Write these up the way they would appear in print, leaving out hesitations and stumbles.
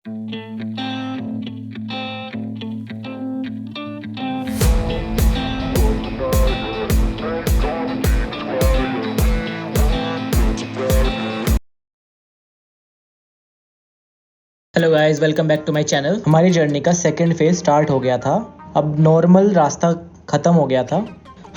Hello guys, welcome back to my channel. हमारी journey का second phase start हो गया था। अब नॉर्मल रास्ता ख़त्म हो गया था।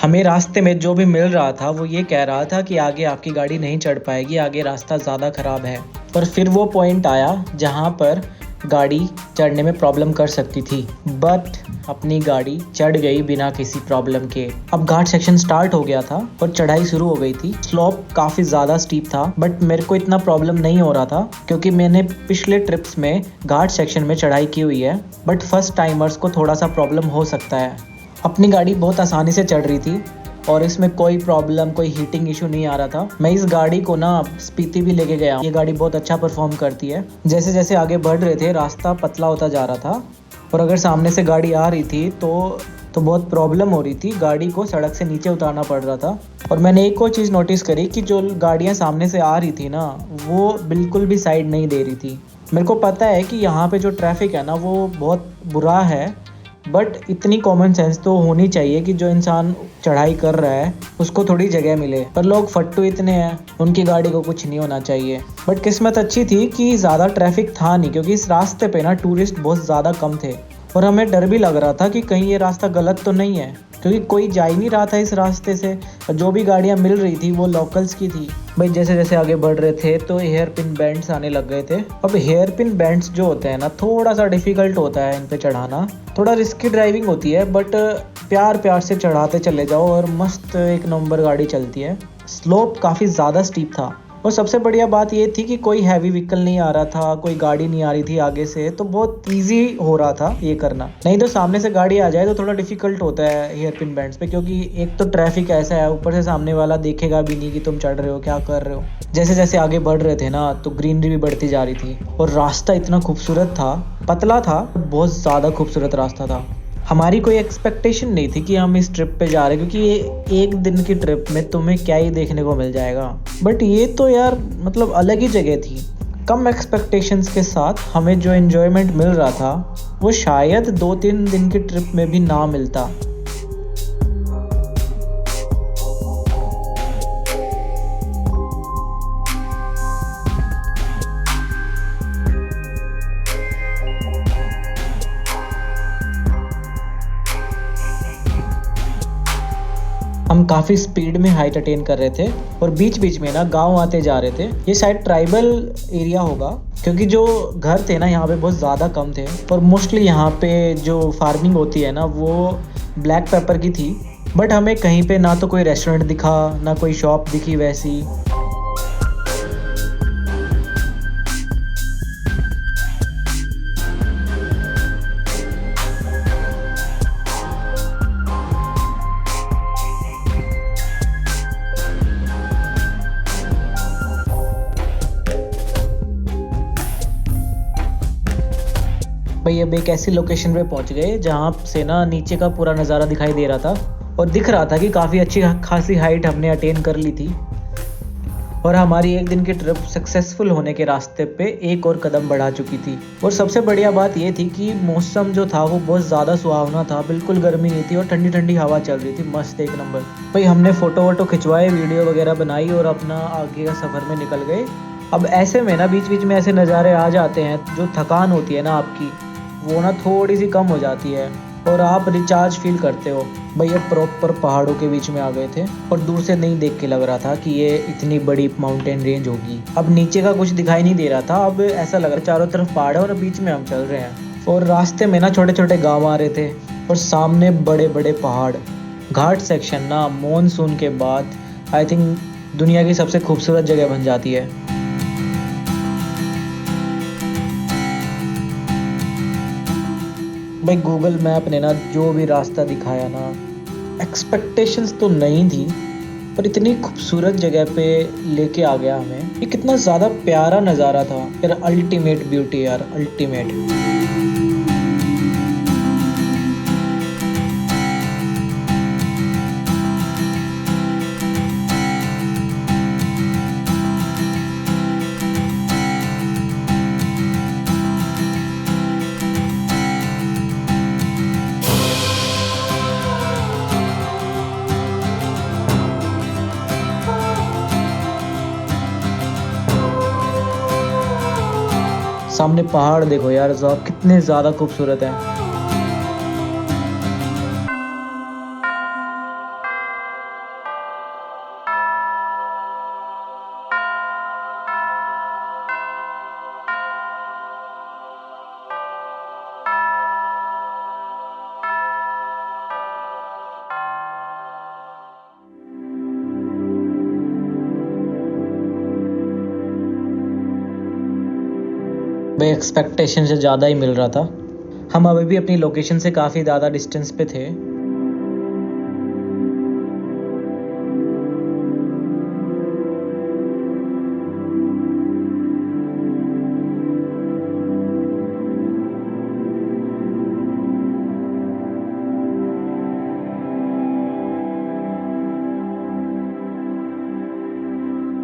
हमें रास्ते में जो भी मिल रहा था वो ये कह रहा था कि आगे आपकी गाड़ी नहीं चढ़ पाएगी, आगे रास्ता ज़्यादा ख़राब है। पर फिर वो पॉइंट आया जहाँ पर गाड़ी चढ़ने में प्रॉब्लम कर सकती थी, बट अपनी गाड़ी चढ़ गई बिना किसी प्रॉब्लम के। अब घाट सेक्शन स्टार्ट हो गया था और चढ़ाई शुरू हो गई थी। स्लोप काफ़ी ज़्यादा स्टीप था, बट मेरे को इतना प्रॉब्लम नहीं हो रहा था क्योंकि मैंने पिछले ट्रिप्स में घाट सेक्शन में चढ़ाई की हुई है। बट फर्स्ट टाइमर्स को थोड़ा सा प्रॉब्लम हो सकता है। अपनी गाड़ी बहुत आसानी से चढ़ रही थी और इसमें कोई प्रॉब्लम, कोई हीटिंग इशू नहीं आ रहा था। मैं इस गाड़ी को ना स्पीति भी लेके गया। ये गाड़ी बहुत अच्छा परफॉर्म करती है। जैसे जैसे आगे बढ़ रहे थे रास्ता पतला होता जा रहा था और अगर सामने से गाड़ी आ रही थी तो बहुत प्रॉब्लम हो रही थी। गाड़ी को सड़क से नीचे उतारना पड़ रहा था। और मैंने एक और चीज़ नोटिस करी कि जो गाड़ियाँ सामने से आ रही थी ना, वो बिल्कुल भी साइड नहीं दे रही थी। मेरे को पता है कि यहाँ पे जो ट्रैफिक है ना वो बहुत बुरा है, बट इतनी कॉमन सेंस तो होनी चाहिए कि जो इंसान चढ़ाई कर रहा है उसको थोड़ी जगह मिले। पर लोग फट्टू इतने हैं, उनकी गाड़ी को कुछ नहीं होना चाहिए। बट किस्मत अच्छी थी कि ज़्यादा ट्रैफिक था नहीं, क्योंकि इस रास्ते पे ना टूरिस्ट बहुत ज़्यादा कम थे। और हमें डर भी लग रहा था कि कहीं ये रास्ता गलत तो नहीं है, क्योंकि कोई जा ही नहीं रहा था इस रास्ते से। जो भी गाड़ियाँ मिल रही थी वो लोकल्स की थी। भाई जैसे जैसे आगे बढ़ रहे थे तो हेयर पिन बैंड्स आने लग गए थे। अब हेयर पिन बैंड्स जो होते हैं ना, थोड़ा सा डिफ़िकल्ट होता है इन पे चढ़ाना। थोड़ा रिस्की ड्राइविंग होती है, बट प्यार प्यार से चढ़ाते चले जाओ और मस्त एक नंबर गाड़ी चलती है। स्लोप काफ़ी ज़्यादा स्टीप था और सबसे बढ़िया बात ये थी कि कोई हैवी व्हीकल नहीं आ रहा था, कोई गाड़ी नहीं आ रही थी आगे से, तो बहुत इजी हो रहा था ये करना। नहीं तो सामने से गाड़ी आ जाए तो थोड़ा डिफिकल्ट होता है हेयर पिन बैंड्स पे, क्योंकि एक तो ट्रैफिक ऐसा है, ऊपर से सामने वाला देखेगा भी नहीं कि तुम चढ़ रहे हो, क्या कर रहे हो। जैसे जैसे आगे बढ़ रहे थे ना तो ग्रीनरी भी बढ़ती जा रही थी और रास्ता इतना खूबसूरत था। पतला था, बहुत ज़्यादा खूबसूरत रास्ता था। हमारी कोई एक्सपेक्टेशन नहीं थी कि हम इस ट्रिप पे जा रहे हैं, क्योंकि ये एक दिन की ट्रिप में तुम्हें क्या ही देखने को मिल जाएगा। बट ये तो यार मतलब अलग ही जगह थी। कम एक्सपेक्टेशंस के साथ हमें जो एन्जॉयमेंट मिल रहा था वो शायद 2-3 दिन की ट्रिप में भी ना मिलता। हम काफ़ी स्पीड में हाइट अटेन कर रहे थे और बीच बीच में ना गांव आते जा रहे थे। ये शायद ट्राइबल एरिया होगा, क्योंकि जो घर थे ना यहाँ पे बहुत ज़्यादा कम थे और मोस्टली यहाँ पे जो फार्मिंग होती है ना वो ब्लैक पेपर की थी। बट हमें कहीं पे ना तो कोई रेस्टोरेंट दिखा, ना कोई शॉप दिखी वैसी। भाई अब एक ऐसी लोकेशन पे पहुंच गए जहाँ से ना नीचे का पूरा नज़ारा दिखाई दे रहा था और दिख रहा था कि काफ़ी अच्छी खासी हाइट हमने अटेन कर ली थी और हमारी एक दिन की ट्रिप सक्सेसफुल होने के रास्ते पे एक और कदम बढ़ा चुकी थी। और सबसे बढ़िया बात ये थी कि मौसम जो था वो बहुत ज़्यादा सुहावना था, बिल्कुल गर्मी नहीं थी और ठंडी ठंडी हवा चल रही थी, मस्त एक नंबर। भाई हमने फ़ोटो वोटो खिंचवाए, वीडियो वगैरह बनाई और अपना आगे का सफ़र में निकल गए। अब ऐसे में ना बीच बीच में ऐसे नज़ारे आ जाते हैं, जो थकान होती है ना आपकी वो ना थोड़ी सी कम हो जाती है और आप रिचार्ज फील करते हो। भैया प्रॉपर पहाड़ों के बीच में आ गए थे और दूर से नहीं देख के लग रहा था कि ये इतनी बड़ी माउंटेन रेंज होगी। अब नीचे का कुछ दिखाई नहीं दे रहा था, अब ऐसा लग रहा है चारों तरफ पहाड़ है और बीच में हम चल रहे हैं। और रास्ते में ना छोटे छोटे गाँव आ रहे थे और सामने बड़े बड़े पहाड़। घाट सेक्शन ना मॉनसून के बाद आई थिंक दुनिया की सबसे खूबसूरत जगह बन जाती है। भाई गूगल मैप ने ना जो भी रास्ता दिखाया ना, एक्सपेक्टेशंस तो नहीं थी, पर इतनी खूबसूरत जगह पे लेके आ गया हमें। ये कितना ज़्यादा प्यारा नज़ारा था यार, अल्टीमेट ब्यूटी यार, अल्टीमेट। सामने पहाड़ देखो यार साहब, कितने ज़्यादा खूबसूरत है। भाई एक्सपेक्टेशन से ज़्यादा ही मिल रहा था। हम अभी भी अपनी लोकेशन से काफ़ी ज़्यादा डिस्टेंस पे थे।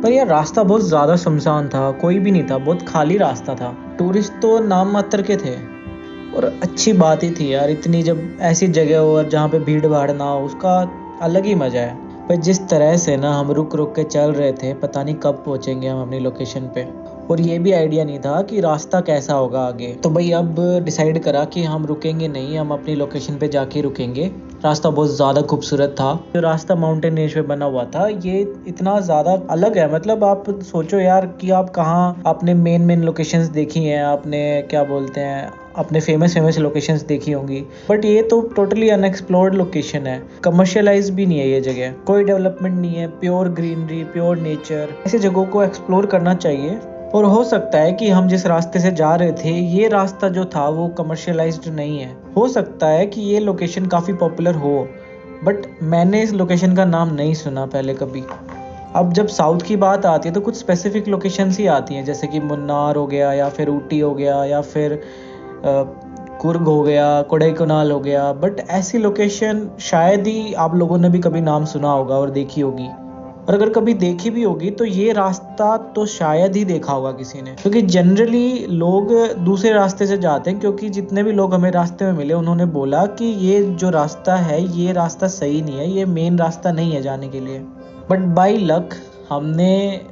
पर यार रास्ता बहुत ज़्यादा सुनसान था, कोई भी नहीं था, बहुत खाली रास्ता था। टूरिस्ट तो नाम मात्र के थे और अच्छी बात ही थी यार, इतनी जब ऐसी जगह हो और जहाँ पे भीड़ भाड़ ना हो, उसका अलग ही मज़ा है। पर जिस तरह से ना हम रुक रुक के चल रहे थे, पता नहीं कब पहुँचेंगे हम अपनी लोकेशन पे, और ये भी आइडिया नहीं था कि रास्ता कैसा होगा आगे। तो भाई अब डिसाइड करा कि हम रुकेंगे नहीं, हम अपनी लोकेशन पे जाके रुकेंगे। रास्ता बहुत ज़्यादा खूबसूरत था। जो रास्ता माउंटेन रेंज पे बना हुआ था, ये इतना ज़्यादा अलग है। मतलब आप सोचो यार कि आप कहाँ आपने मेन लोकेशंस देखी हैं, आपने क्या बोलते हैं अपने फेमस लोकेशंस देखी होंगी, बट ये तो टोटली अनएक्सप्लोर्ड लोकेशन है। कमर्शियलाइज भी नहीं है ये जगह, कोई डेवलपमेंट नहीं है, प्योर ग्रीनरी, प्योर नेचर। ऐसी जगहों को एक्सप्लोर करना चाहिए। और हो सकता है कि हम जिस रास्ते से जा रहे थे, ये रास्ता जो था वो कमर्शियलाइज्ड नहीं है। हो सकता है कि ये लोकेशन काफ़ी पॉपुलर हो, बट मैंने इस लोकेशन का नाम नहीं सुना पहले कभी। अब जब साउथ की बात आती है तो कुछ स्पेसिफिक लोकेशंस ही आती हैं, जैसे कि मुन्नार हो गया, या फिर ऊटी हो गया, या फिर कुर्ग हो गया, कोडाईकनाल हो गया। बट ऐसी लोकेशन शायद ही आप लोगों ने भी कभी नाम सुना होगा और देखी होगी। और अगर कभी देखी भी होगी तो ये रास्ता तो शायद ही देखा होगा किसी ने, क्योंकि जनरली लोग दूसरे रास्ते से जाते हैं। क्योंकि जितने भी लोग हमें रास्ते में मिले, उन्होंने बोला कि ये जो रास्ता है, ये रास्ता सही नहीं है, ये मेन रास्ता नहीं है जाने के लिए। बट बाय लक हमने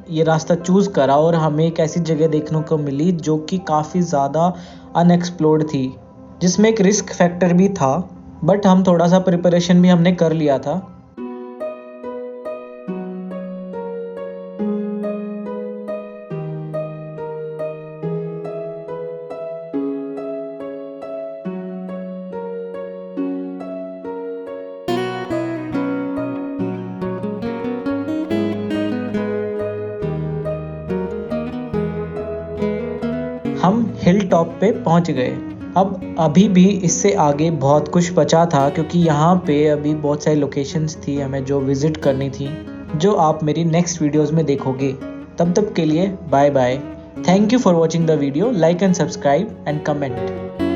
ये रास्ता चूज़ करा और हमें एक ऐसी जगह देखने को मिली जो कि काफ़ी ज़्यादा अनएक्सप्लोर्ड थी, जिसमें एक रिस्क फैक्टर भी था, बट हम थोड़ा सा प्रिपरेशन भी हमने कर लिया था। हम हिल टॉप पे पहुंच गए। अब अभी भी इससे आगे बहुत कुछ बचा था, क्योंकि यहाँ पे अभी बहुत सारी लोकेशंस थी हमें जो विजिट करनी थी, जो आप मेरी नेक्स्ट वीडियोस में देखोगे। तब तक के लिए bye bye. Thank you for watching the video. Like and subscribe and comment.